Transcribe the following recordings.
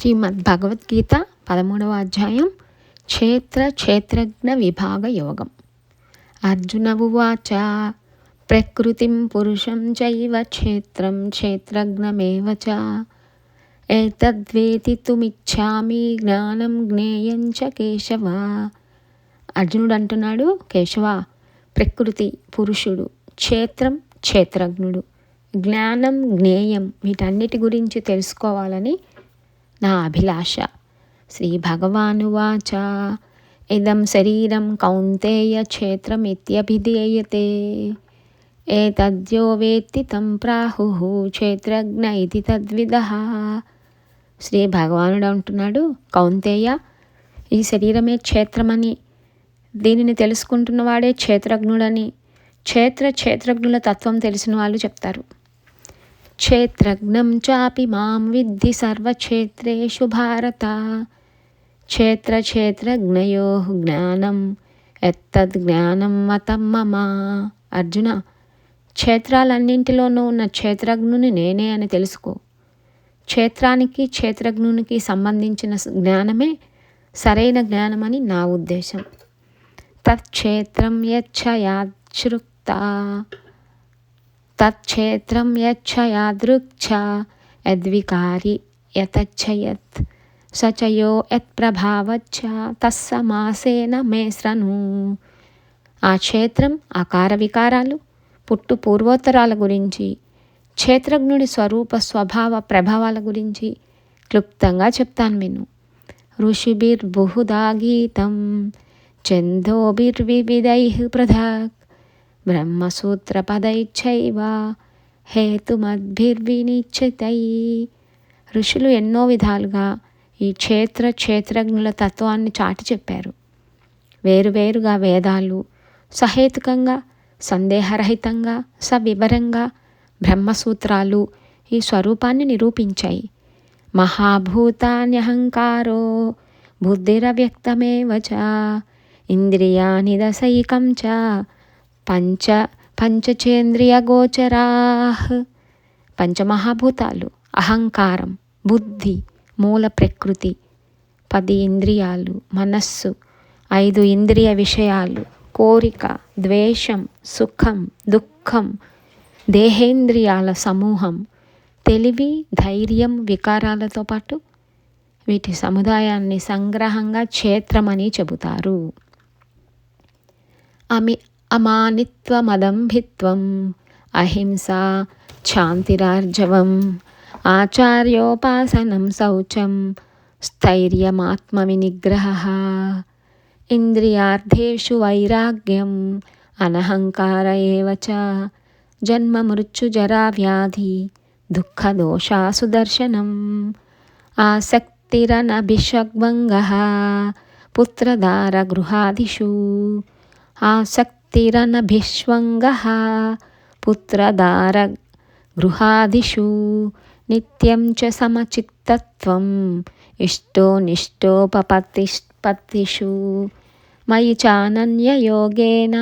శ్రీమద్ భగవద్గీత 13వ అధ్యాయం క్షేత్రజ్ఞ విభాగ యోగం. అర్జున ఉవాచ ప్రకృతిం పురుషం చైవ క్షేత్రజ్ఞమేవ చ ఏతద్వేదితుమిచ్ఛామి జ్ఞానం జ్ఞేయం చ కేశవ. అర్జునుడు అంటున్నాడు, కేశవ, ప్రకృతి పురుషుడు, క్షేత్రజ్ఞుడు, జ్ఞానం జ్ఞేయం, వీటన్నిటి గురించి తెలుసుకోవాలని నా అభిలాష. శ్రీ భగవానువాచ ఇదం శరీరం కౌంతేయ క్షేత్రమిత్యభిధీయతే ఏతద్యో వేత్తి తం ప్రాహుః క్షేత్రజ్ఞ ఇతి తద్విదః. శ్రీ భగవానుడు అంటున్నాడు, కౌంతేయ, ఈ శరీరమే క్షేత్రమని, దీనిని తెలుసుకుంటున్నవాడే క్షేత్రజ్ఞుడని క్షేత్రజ్ఞుల తత్వం తెలిసిన వాళ్ళు చెప్తారు. క్షేత్రజ్ఞం చాపి మాం విద్ధి సర్వక్షేత్రేషు భారత క్షేత్రజ్ఞయోః జ్ఞానం ఎత్తద్ జ్ఞానం మతం మమ. అర్జున, క్షేత్రాలన్నింటిలోనూ ఉన్న క్షేత్రజ్ఞుని నేనే అని తెలుసుకో. క్షేత్రజ్ఞునికి సంబంధించిన జ్ఞానమే సరైన జ్ఞానమని నా ఉద్దేశం. తత్క్షేత్రం యచ్చయాదృచ్ఛ యద్వికారి యతచ్చయత్ సచయో యత్ప్రభావచ్చ తస్సమాసేన మే శృణు. ఆ క్షేత్రం, ఆకార వికారాలు, పుట్టు పూర్వోత్తరాల గురించి, క్షేత్రజ్ఞుడి స్వరూప స్వభావ ప్రభావాల గురించి క్లుప్తంగా చెప్తాను విను. ఋషిభిర్బహుదా గీతం ఛందోభిర్వివిధైః పృథక్ బ్రహ్మసూత్రపదైశ్చైవ హేతుమద్భిర్వినిశ్చితై. ఋషులు ఎన్నో విధాలుగా ఈ క్షేత్రజ్ఞుల తత్వాన్ని చాటి చెప్పారు. వేరువేరుగా వేదాలు సహేతుకంగా, సందేహరహితంగా, సవివరంగా బ్రహ్మసూత్రాలు ఈ స్వరూపాన్ని నిరూపించాయి. మహాభూతాన్యహంకారో బుద్ధిరవ్యక్తమేవ చ ఇంద్రియాణి దశైకం చ పంచచేంద్రియగోచరాః. పంచమహాభూతాలు, అహంకారం, బుద్ధి, మూల ప్రకృతి, 10 ఇంద్రియాలు, మనస్సు, 5 ఇంద్రియ విషయాలు, కోరిక, ద్వేషం, సుఖం, దుఃఖం, దేహేంద్రియాల సమూహం, తెలివి, ధైర్యం, వికారాలతో పాటు వీటి సముదాయాన్ని సంగ్రహంగా క్షేత్రమని చెబుతారు. అమానిత్వమదంభిత్వం అహింసా క్షాంతిరార్జవం ఆచార్యోపాసనం శౌచం స్థైర్యమాత్మవినిగ్రహః ఇంద్రియార్థేషు వైరాగ్యం అనహంకార ఏవ చ జన్మమృత్యుజరా వ్యాధి దుఃఖదోషాసు దర్శనం ఆసక్తిరనభిషగ్భంగః పుత్రదారగృహాదిషు పుత్రదారగృహాదిషు నిత్యం చ సమచిత్తత్వం ఇష్టోనిష్టోపపత్తిషు మయి చానన్యయోగేన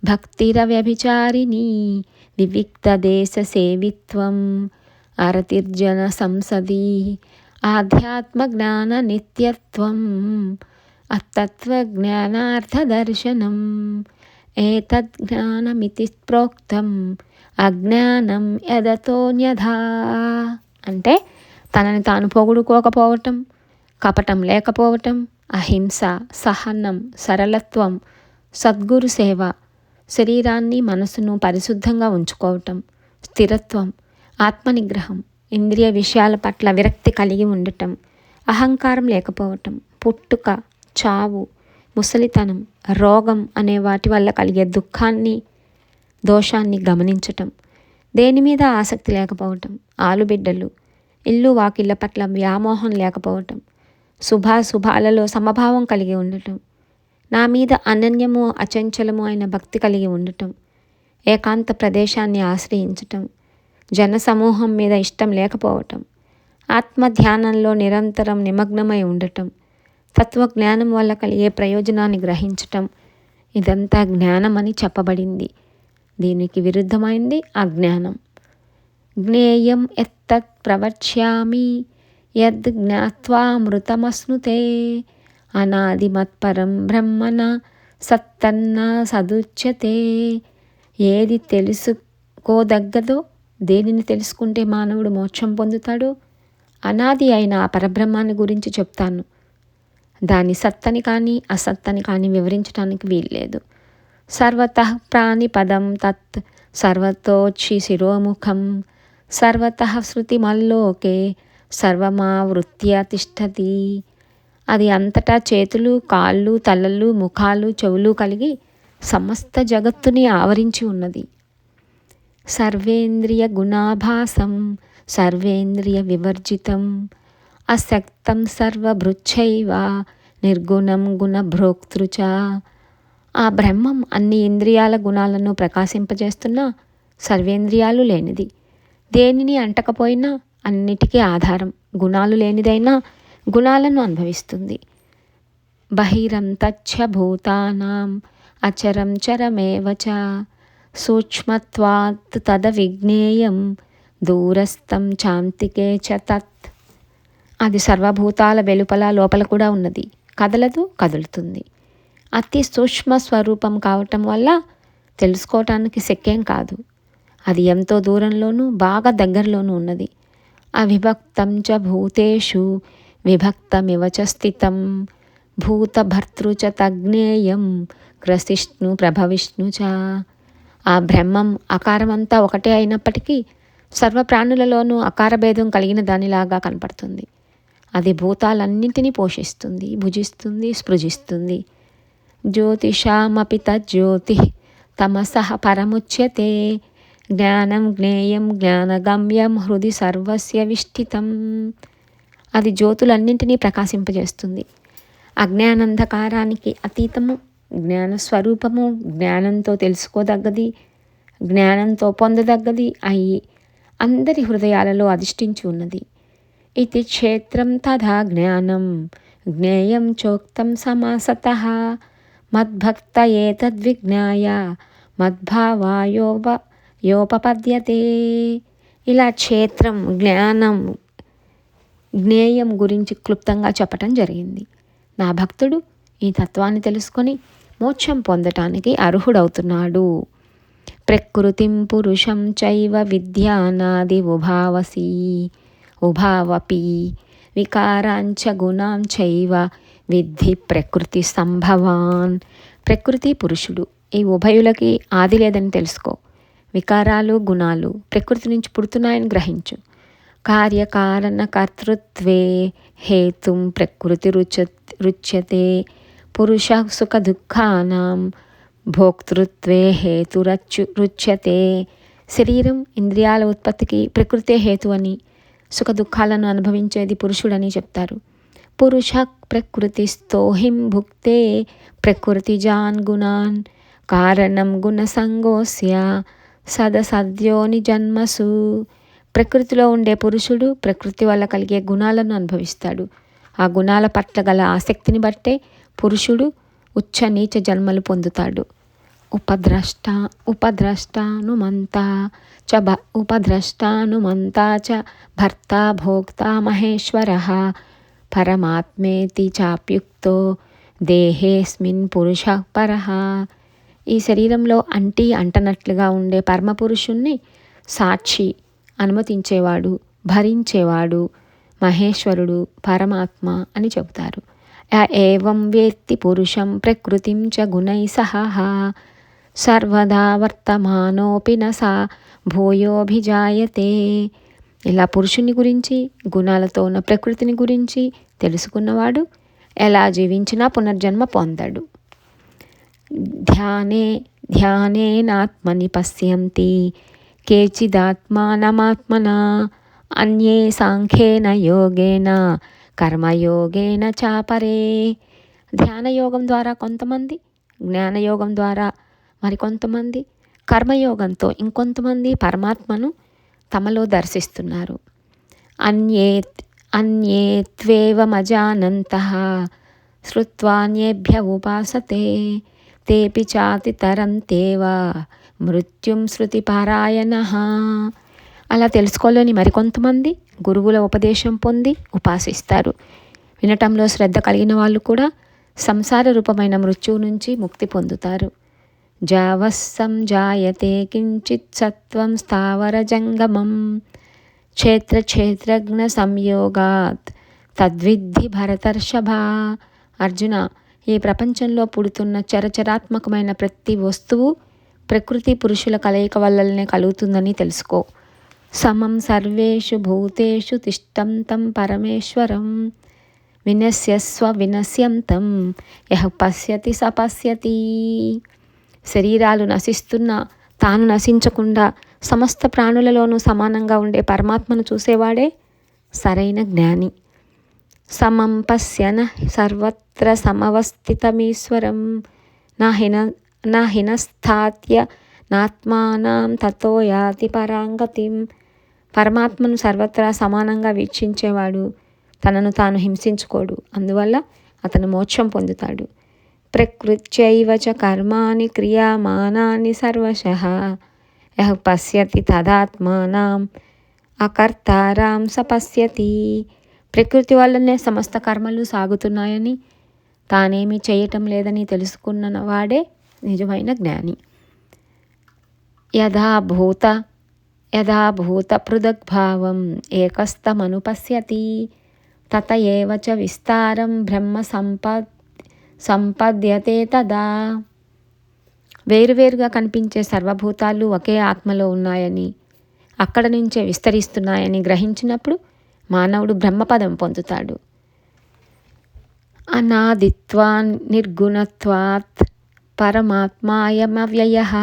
భక్తిరవ్యభిచారిణీ వివిక్తదేశసేవిత్వం అరతిర్జన సంసది ఆధ్యాత్మజ్ఞాన నిత్యత్వం అత్తత్వజ్ఞానార్థదర్శనం ఏతజ్ఞానమితి ప్రోక్తం అజ్ఞానం యదతోన్యథా. అంటే తనని తాను పొగుడుకోకపోవటం, కపటం లేకపోవటం, అహింస, సహనం, సరళత్వం, సద్గురు సేవ, శరీరాన్ని మనసును పరిశుద్ధంగా ఉంచుకోవటం, స్థిరత్వం, ఆత్మనిగ్రహం, ఇంద్రియ విషయాల పట్ల విరక్తి కలిగి ఉండటం, అహంకారం లేకపోవటం, పుట్టుక, చావు, ముసలితనం, రోగం అనే వాటి వల్ల కలిగే దుఃఖాన్ని, దోషాన్ని గమనించటం, దేని మీద ఆసక్తి లేకపోవటం, ఆలుబిడ్డలు, ఇల్లు వాకిళ్ళ పట్ల వ్యామోహం లేకపోవటం, శుభాశుభాలలో సమభావం కలిగి ఉండటం, నా మీద అనన్యము అచంచలము అయిన భక్తి కలిగి ఉండటం, ఏకాంత ప్రదేశాన్ని ఆశ్రయించటం, జనసమూహం మీద ఇష్టం లేకపోవటం, ఆత్మధ్యానంలో నిరంతరం నిమగ్నమై ఉండటం, తత్వజ్ఞానం వల్ల కలిగే ప్రయోజనాన్ని గ్రహించటం, ఇదంతా జ్ఞానమని చెప్పబడింది. దీనికి విరుద్ధమైంది అజ్ఞానం. జ్ఞేయం ఎత్తత్ ప్రవక్ష్యామి యద్ జ్ఞాత్వా అమృతమశ్నుతే అనాదిమత్పరం బ్రహ్మణ సత్తన్న సదుచ్యతే. ఏది తెలుసుకోదగ్గదో, దేనిని తెలుసుకుంటే మానవుడు మోక్షం పొందుతాడో అనాది అయిన ఆ పరబ్రహ్మాన్ని గురించి చెప్తాను. దాని సత్తని కానీ అసత్తని కానీ వివరించడానికి వీల్లేదు. సర్వతః ప్రాణిపదం తత్ సర్వతోచ్చి శిరోముఖం సర్వతః శృతిమల్లోకే సర్వమావృత్య తిష్టతి. అది అంతటా చేతులు, కాళ్ళు, తలలు, ముఖాలు, చెవులు కలిగి సమస్త జగత్తుని ఆవరించి ఉన్నది. సర్వేంద్రియ గుణాభాసం సర్వేంద్రియ వివర్జితం అసక్తం సర్వభృచ్చైవ నిర్గుణం గుణభోక్తృచ. ఆ బ్రహ్మం అన్ని ఇంద్రియాల గుణాలను ప్రకాశింపజేస్తున్నా సర్వేంద్రియాలు లేనిది, దేనిని అంటకపోయినా అన్నిటికీ ఆధారం, గుణాలు లేనిదైనా గుణాలను అనుభవిస్తుంది. బహిరంతచ్చ భూతానాం అచరం చరమేవ చ సూక్ష్మత్వాత్ తదవిజ్ఞేయం దూరస్థం చాంతికే చ తత్. అది సర్వభూతాల వెలుపల లోపల కూడా ఉన్నది, కదలదు, కదులుతుంది. అతి సూక్ష్మ స్వరూపం కావటం వల్ల తెలుసుకోవటానికి శక్యం కాదు. అది ఎంతో దూరంలోనూ బాగా దగ్గరలోనూ ఉన్నది. అవిభక్తం చ భూతేషు విభక్తమివ చ స్థితం భూతభర్తృ చ తజ్ఞేయం గ్రసిష్ణు ప్రభవిష్ణు చ. ఆ బ్రహ్మం ఆకారమంతా ఒకటే అయినప్పటికీ సర్వప్రాణులలోనూ ఆకారభేదం కలిగిన దానిలాగా కనపడుతుంది. అది భూతాలన్నింటినీ పోషిస్తుంది, భుజిస్తుంది, స్పృజిస్తుంది. జ్యోతిషామపి తజ్జ్యోతి తమసః పరముచ్యతే జ్ఞానం జ్ఞేయం జ్ఞానగమ్యం హృది సర్వస్య విష్ఠితం. అది జ్యోతులన్నింటినీ ప్రకాశింపజేస్తుంది. అజ్ఞానంధకారానికి అతీతము, జ్ఞానస్వరూపము, జ్ఞానంతో తెలుసుకోదగ్గది, జ్ఞానంతో పొందదగ్గది అయి అందరి హృదయాలలో అధిష్ఠించి ఉన్నది. ఇది క్షేత్రం తథా జ్ఞానం జ్ఞేయం చోక్తం సమాసతః మద్భక్త ఏతద్విజ్ఞాయ మద్భావాయోపపద్యతే. ఇలా క్షేత్రం, జ్ఞానం, జ్ఞేయం గురించి క్లుప్తంగా చెప్పటం జరిగింది. నా భక్తుడు ఈ తత్వాన్ని తెలుసుకొని మోక్షం పొందటానికి అర్హుడవుతున్నాడు. ప్రకృతిం పురుషం చైవ విద్యానాది ఉభావపి వికారాంచ గుణాం చైవ విద్ధి ప్రకృతి సంభవాన్. ప్రకృతి, పురుషుడు ఈ ఉభయులకి ఆది లేదని తెలుసుకో. వికారాలు, గుణాలు ప్రకృతి నుంచి పుడుతున్నాయని గ్రహించు. కార్యకారణ కర్తృత్వే హేతుం ప్రకృతి రుచ్యతే పురుష సుఖ దుఃఖానాం భోక్తృత్వే రుచ్యతే. శరీరం, ఇంద్రియాల ఉత్పత్తికి ప్రకృతే హేతు అని, సుఖ దుఃఖాలను అనుభవించేది పురుషుడని చెప్తారు. పురుష ప్రకృతిస్థోహిం భుక్తే ప్రకృతిజాన్ గుణాన్ కారణం గుణసంగోస్య సదసద్యోని జన్మసు. ప్రకృతిలో ఉండే పురుషుడు ప్రకృతి వల్ల కలిగే గుణాలను అనుభవిస్తాడు. ఆ గుణాల పట్ల గల ఆసక్తిని బట్టే పురుషుడు ఉచ్చ నీచ జన్మలు పొందుతాడు. ఉపద్రష్టానుమంతా చ భర్త భోక్త మహేశ్వరః పరమాత్మేతి చాప్యుక్తో దేహేస్మిన్ పురుషః పరః. ఈ శరీరంలో అంటనట్లుగా ఉండే పరమపురుషుణ్ణి సాక్షి, అనుమతించేవాడు, భరించేవాడు, మహేశ్వరుడు, పరమాత్మ అని చెబుతారు. ఏవం వేత్తి పురుషం ప్రకృతిం చ గుణై సహ సర్వదా వర్తమానోపి న సా భూయోభిజాయతే. ఇలా పురుషుని గురించి, గుణాలతో ఉన్న ప్రకృతిని గురించి తెలుసుకున్నవాడు ఎలా జీవించినా పునర్జన్మ పొందడు. ధ్యానేనాత్మని పశ్యంతి కేచిదాత్మానమాత్మనా అన్యే సాంఖ్యేన యోగేన కర్మయోగేన చాపరే. ధ్యానయోగం ద్వారా కొంతమంది, జ్ఞానయోగం ద్వారా మరికొంతమంది, కర్మయోగంతో ఇంకొంతమంది పరమాత్మను తమలో దర్శిస్తున్నారు. అన్యేత్వేవమజానంతః శ్రుత్వాన్యేభ్య ఉపాసతే తేపి చాతి తరంతేవ మృత్యుం శృతిపారాయణః. అలా తెలుసుకోలేని మరికొంతమంది గురువుల ఉపదేశం పొంది ఉపాసిస్తారు. వినటంలో శ్రద్ధ కలిగిన వాళ్ళు కూడా సంసార రూపమైన మృత్యువు నుంచి ముక్తి పొందుతారు. జావస్సం జాయతే కించిత్ సత్వం స్థావర జంగమం క్షేత్రజ్ఞ సంయోగాత్ తద్విద్ధి భరతర్షభ. అర్జున, ఈ ప్రపంచంలో పుడుతున్న చరచరాత్మకమైన ప్రతి వస్తువు ప్రకృతి పురుషుల కలయిక వల్లనే కలుగుతుందని తెలుసుకో. సమం సర్వేషు భూతేషు తిష్టంతం పరమేశ్వరం వినశ్యస్వ వినశ్యంతం యః పశ్యతి స పశ్యతి. శరీరాలు నశిస్తున్నా తాను నశించకుండా సమస్త ప్రాణులలోనూ సమానంగా ఉండే పరమాత్మను చూసేవాడే సరైన జ్ఞాని. సమం పశ్యన సర్వత్ర సమవస్థితమీశ్వరం నా హినస్థాత్య నాత్మానం తతో యాతి పరాంగతిం. పరమాత్మను సర్వత్రా సమానంగా వీక్షించేవాడు తనను తాను హింసించుకోడు, అందువల్ల అతను మోక్షం పొందుతాడు. ప్రకృత్యైవ చ కర్మాణి క్రియామానాని సర్వశః యః పశ్యతి తదాత్మానం అకర్తారాం స పశ్యతి. ప్రకృతి వల్లనే సమస్త కర్మలు సాగుతున్నాయని తానేమీ చేయటం లేదని తెలుసుకున్న వాడే నిజమైన జ్ఞాని. యథాభూత పృథగ్భావం ఏకస్తమనుపశ్యతి తత ఏవ చ విస్తారం బ్రహ్మ సంపద్యతే తదా. వేరువేరుగా కనిపించే సర్వభూతాలు ఒకే ఆత్మలో ఉన్నాయని, అక్కడ నుంచే విస్తరిస్తున్నాయని గ్రహించినప్పుడు మానవుడు బ్రహ్మపదం పొందుతాడు. అనాదిత్వా నిర్గుణత్వాత్ పరమాత్మాయమవ్యయః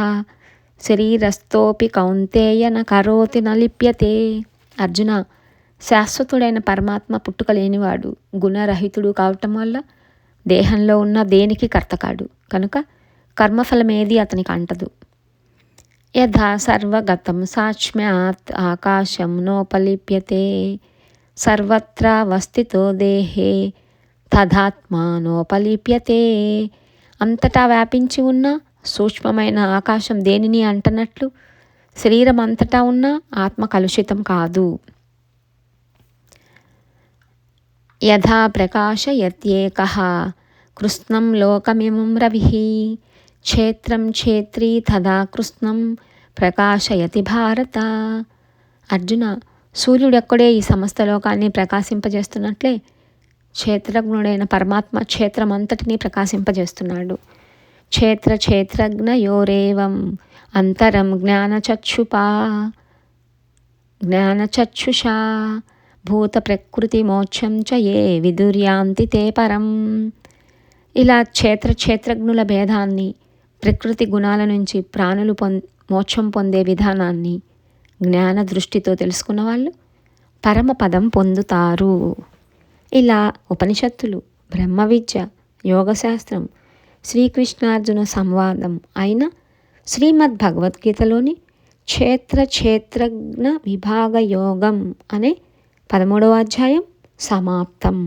శరీరస్థోపి కౌంతేయ న కరోతి న లిప్యతే. అర్జున, శాశ్వతుడైన పరమాత్మ పుట్టుక లేనివాడు, గుణరహితుడు కావటం వల్ల దేహంలో ఉన్న దేనికి కర్తకాడు, కనుక కర్మఫలమేది అతనికి అంటదు. యథా సర్వగతం సాక్ష్మ్యాత్ ఆకాశం నోపలిప్యతే సర్వత్రావస్థితో దేహే తదాత్మానోపలిప్యతే. అంతటా వ్యాపించి ఉన్న సూక్ష్మమైన ఆకాశం దేనిని అంటనట్లు శరీరం అంతటా ఉన్న ఆత్మ కలుషితం కాదు. యథా ప్రకాశయత్యేకః కృష్ణం లోకమిమం రవిః క్షేత్రం క్షేత్రీ తదా కృష్ణం ప్రకాశయతి భారత. అర్జున, సూర్యుడెక్కడే ఈ సమస్త లోకాన్ని ప్రకాశింపజేస్తున్నట్లే క్షేత్రజ్ఞుడైన పరమాత్మ క్షేత్రమంతటినీ ప్రకాశింపజేస్తున్నాడు. క్షేత్రజ్ఞయోరేవం అంతరం జ్ఞానచక్షుషా భూత ప్రకృతి మోక్షం చ ఏ విదుర్యాంతి తే పరం. ఇలా క్షేత్రజ్ఞుల భేదాన్ని, ప్రకృతి గుణాల నుంచి ప్రాణులు మోక్షం పొందే విధానాన్ని జ్ఞాన దృష్టితో తెలుసుకున్న వాళ్ళు పరమపదం పొందుతారు. ఇలా ఉపనిషత్తులు, బ్రహ్మ విద్య, యోగశాస్త్రం, శ్రీకృష్ణార్జున సంవాదం అయిన శ్రీమద్ భగవద్గీతలోని క్షేత్రజ్ఞ విభాగ యోగం అనే 13వ అధ్యాయం సమాప్తం.